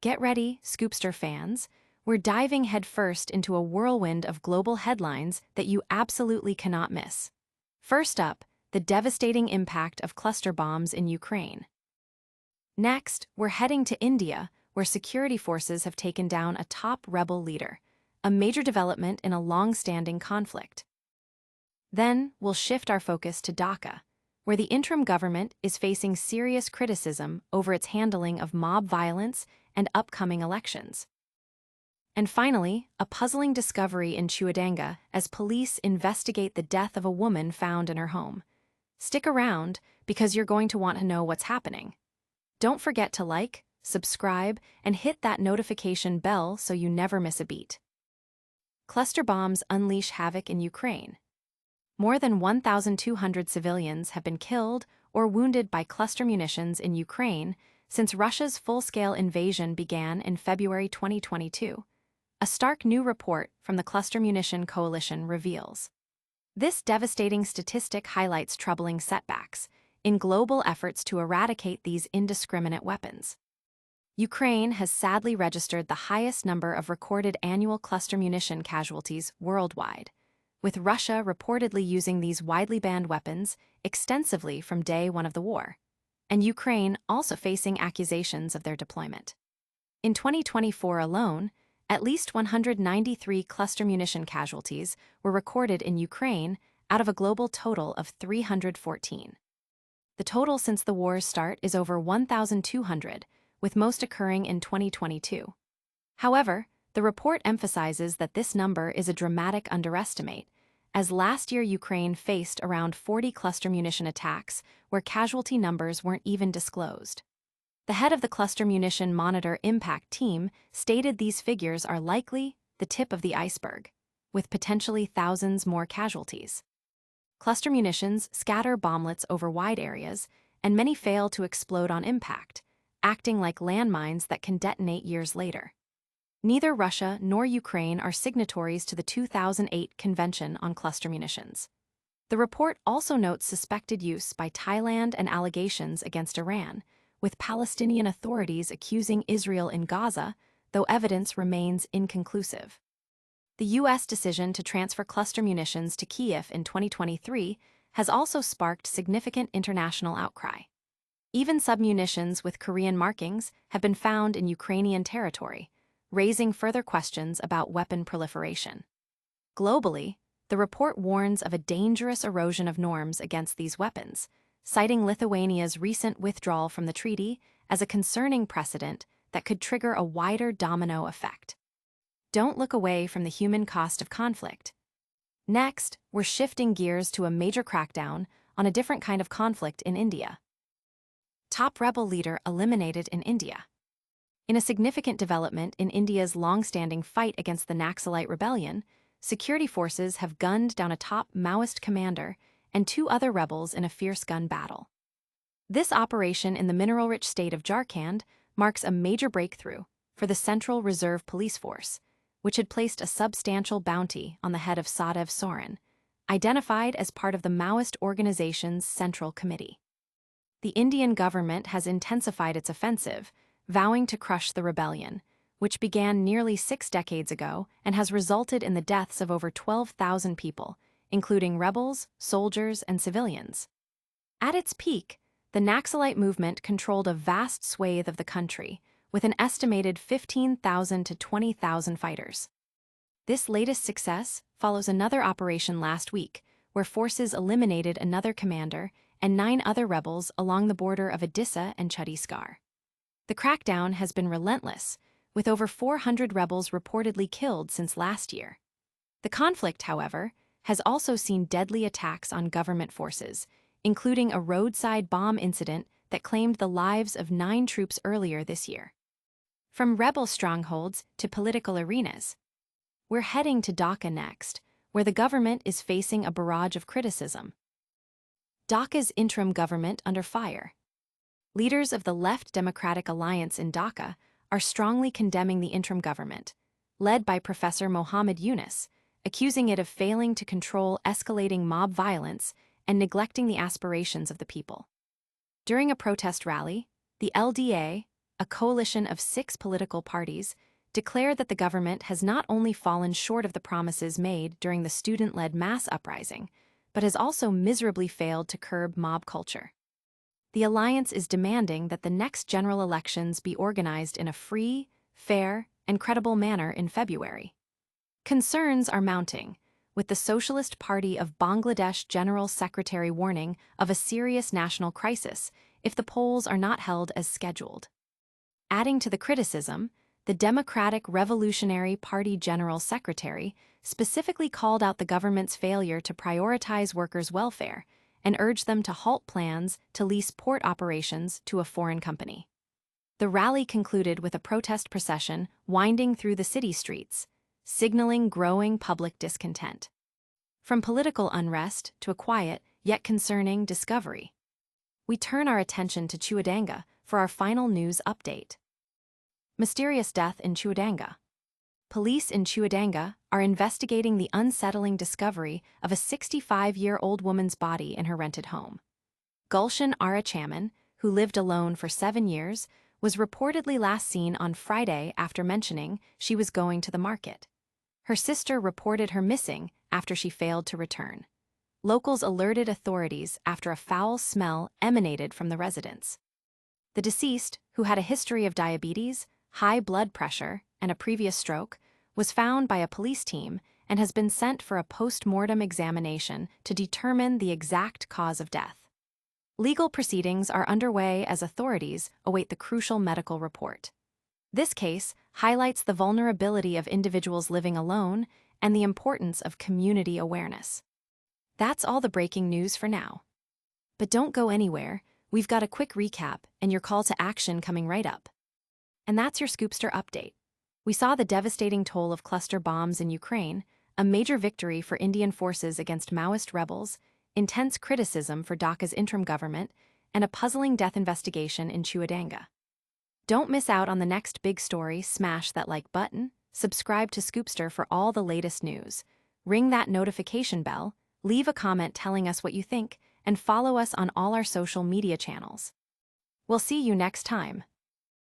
Get ready, Scoopster fans. We're diving headfirst into a whirlwind of global headlines that you absolutely cannot miss. First up, the devastating impact of cluster bombs in Ukraine. Next, we're heading to India, where security forces have taken down a top rebel leader, a major development in a long-standing conflict. Then, we'll shift our focus to Dhaka, where the interim government is facing serious criticism over its handling of mob violence and upcoming elections. And finally, a puzzling discovery in Chuadanga as police investigate the death of a woman found in her home. Stick around, because you're going to want to know what's happening. Don't forget to like, subscribe, and hit that notification bell so you never miss a beat. Cluster bombs unleash havoc in Ukraine. More than 1,200 civilians have been killed or wounded by cluster munitions in Ukraine since Russia's full-scale invasion began in February 2022. A stark new report from the Cluster Munition Coalition reveals. This devastating statistic highlights troubling setbacks in global efforts to eradicate these indiscriminate weapons. Ukraine has sadly registered the highest number of recorded annual cluster munition casualties worldwide, with Russia reportedly using these widely banned weapons extensively from day one of the war, and Ukraine also facing accusations of their deployment. In 2024 alone, at least 193 cluster munition casualties were recorded in Ukraine out of a global total of 314. The total since the war's start is over 1,200, with most occurring in 2022. However, the report emphasizes that this number is a dramatic underestimate, as last year Ukraine faced around 40 cluster munition attacks where casualty numbers weren't even disclosed. The head of the Cluster Munition Monitor Impact Team stated these figures are likely the tip of the iceberg, with potentially thousands more casualties. Cluster munitions scatter bomblets over wide areas, and many fail to explode on impact, acting like landmines that can detonate years later. Neither Russia nor Ukraine are signatories to the 2008 Convention on Cluster Munitions. The report also notes suspected use by Thailand and allegations against Iran, with Palestinian authorities accusing Israel in Gaza, though evidence remains inconclusive. The U.S. decision to transfer cluster munitions to Kyiv in 2023 has also sparked significant international outcry. Even submunitions with Korean markings have been found in Ukrainian territory, raising further questions about weapon proliferation. Globally, the report warns of a dangerous erosion of norms against these weapons, citing Lithuania's recent withdrawal from the treaty as a concerning precedent that could trigger a wider domino effect. Don't look away from the human cost of conflict. Next, we're shifting gears to a major crackdown on a different kind of conflict in India. Top rebel leader eliminated in India. In a significant development in India's long-standing fight against the Naxalite rebellion, security forces have gunned down a top Maoist commander and 2 other rebels in a fierce gun battle. This operation in the mineral-rich state of Jharkhand marks a major breakthrough for the Central Reserve Police Force, which had placed a substantial bounty on the head of Sadhdev Soren, identified as part of the Maoist organization's Central Committee. The Indian government has intensified its offensive, vowing to crush the rebellion, which began nearly 6 decades ago and has resulted in the deaths of over 12,000 people, including rebels, soldiers, and civilians. At its peak, the Naxalite movement controlled a vast swathe of the country, with an estimated 15,000 to 20,000 fighters. This latest success follows another operation last week, where forces eliminated another commander and 9 other rebels along the border of Odisha and Chhattisgarh. The crackdown has been relentless, with over 400 rebels reportedly killed since last year. The conflict, however, has also seen deadly attacks on government forces, including a roadside bomb incident that claimed the lives of 9 troops earlier this year. From rebel strongholds to political arenas, we're heading to Dhaka next, where the government is facing a barrage of criticism. Dhaka's interim government under fire. Leaders of the Left Democratic Alliance in Dhaka are strongly condemning the interim government, led by Professor Mohammed Yunus, accusing it of failing to control escalating mob violence and neglecting the aspirations of the people. During a protest rally, the LDA, a coalition of 6 political parties, declared that the government has not only fallen short of the promises made during the student-led mass uprising, but has also miserably failed to curb mob culture. The alliance is demanding that the next general elections be organized in a free, fair, and credible manner in February. Concerns are mounting, with the Socialist Party of Bangladesh General Secretary warning of a serious national crisis if the polls are not held as scheduled. Adding to the criticism, the Democratic Revolutionary Party General Secretary specifically called out the government's failure to prioritize workers' welfare and urged them to halt plans to lease port operations to a foreign company. The rally concluded with a protest procession winding through the city streets, signaling growing public discontent. From political unrest to a quiet yet concerning discovery, we turn our attention to Chuadanga for our final news update. Mysterious death in Chuadanga. Police in Chuadanga are investigating the unsettling discovery of a 65-year-old woman's body in her rented home. Gulshan Arachaman, who lived alone for 7 years, was reportedly last seen on Friday after mentioning she was going to the market. Her sister reported her missing after she failed to return. Locals alerted authorities after a foul smell emanated from the residence. The deceased, who had a history of diabetes, high blood pressure, and a previous stroke, was found by a police team and has been sent for a post-mortem examination to determine the exact cause of death. Legal proceedings are underway as authorities await the crucial medical report. This case highlights the vulnerability of individuals living alone and the importance of community awareness. That's all the breaking news for now. But don't go anywhere, we've got a quick recap and your call to action coming right up. And that's your Scoopster update. We saw the devastating toll of cluster bombs in Ukraine, a major victory for Indian forces against Maoist rebels, intense criticism for Dhaka's interim government, and a puzzling death investigation in Chuadanga. Don't miss out on the next big story. Smash that like button, subscribe to Scoopster for all the latest news, ring that notification bell, leave a comment telling us what you think, and follow us on all our social media channels. We'll see you next time.